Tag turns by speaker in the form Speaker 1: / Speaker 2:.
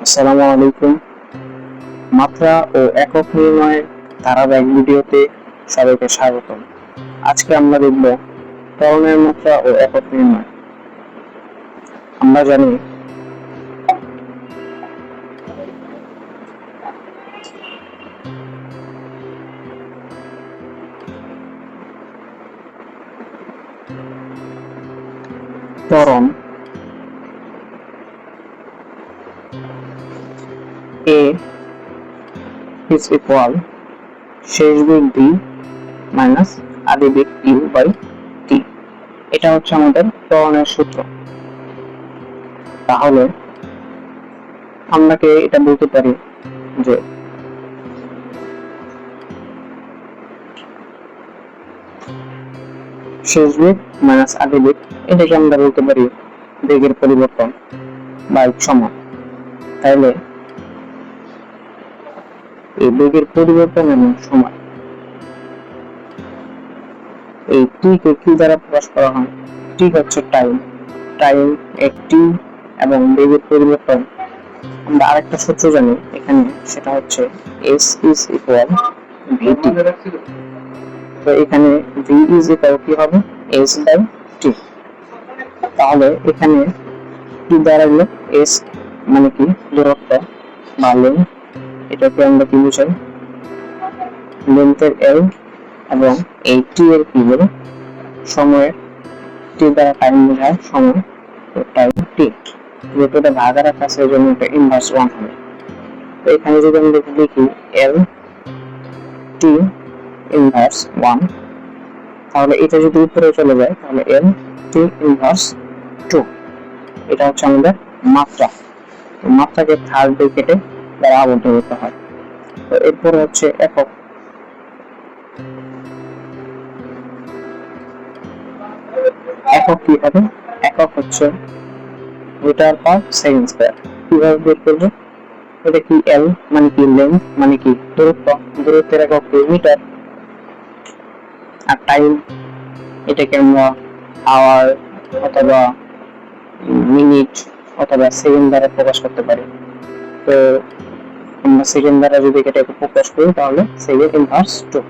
Speaker 1: আসসালামু আলাইকুম। মাত্রা ও একক নির্ণয়ের ধারাবাহিক ভিডিওতে সবাইকে স্বাগতম। আজকে আমরা দেখব ত্বরণের মাত্রা ও একক নির্ণয়। আমরা জানি ত্বরণ A is equal শেষ বেগ D মাইনাস আদি বেগ U বাই T। এটা হচ্ছে আমাদের ত্বরণের সূত্র। তাহলে আমরা এটা বলতে পারি যে শেষ বেগ মাইনাস আদি বেগ, এটাকে আমরা বলতে পারি বেগের পরিবর্তন বা সময়। তাহলে এই বেগের পরিবর্তন এবং সময়, এই টি কে কি দ্বারা প্রকাশ করা হয়? টি হচ্ছে টাইম, টি এবং বেগের পরিবর্তন আমরা আরেকটা সূত্র জানি এখানে, সেটা হচ্ছে s is equal vt। তো এখানে v is equal কি হবে? s by t। তাহলে এখানে টি দ্বারা হলো s মানে কি দূরত্ব বা লেন্থ, এটাকে আমরা কি বুঝাই? লেন্থের l, এবং এই টি এর কি বলে? সময়ের টি দ্বারা টাইম বোঝায় সময়, তো টাইম টি। যেহেতু এটা ভাগাকার আছে এই জন্য এটা ইনভার্স 1 হবে। তো এখানে যদি আমরা লিখি l t ইনভার্স 1, তাহলে এটা যদি উপরে চলে যায় তাহলে l t ইনভার্স 2। এটা হচ্ছে আমাদের মাত্রা। মাত্রাকে থার্ড ব্র্যাকেটে দ্বারা আবদ্ধ করতে হয়। তো এরপর হচ্ছে একক। একক কি হবে? একক হচ্ছে মিটার পার সেকেন্ড স্কয়ার। কিভাবে বের করব? এটা কি l মানে কি লেন্থ মানে কি দূরত্ব, দূরত্বের একক মিটার। আর টাইম, এটাকে আমরা আওয়ার অথবা মিনিট অথবা সেকেন্ড দ্বারা প্রকাশ করতে পারি। তো আমরা সেকেন্ড দ্বারা যদি এটাকে প্রকাশ করি তাহলে সেকেন্ড ইনভার্স 2।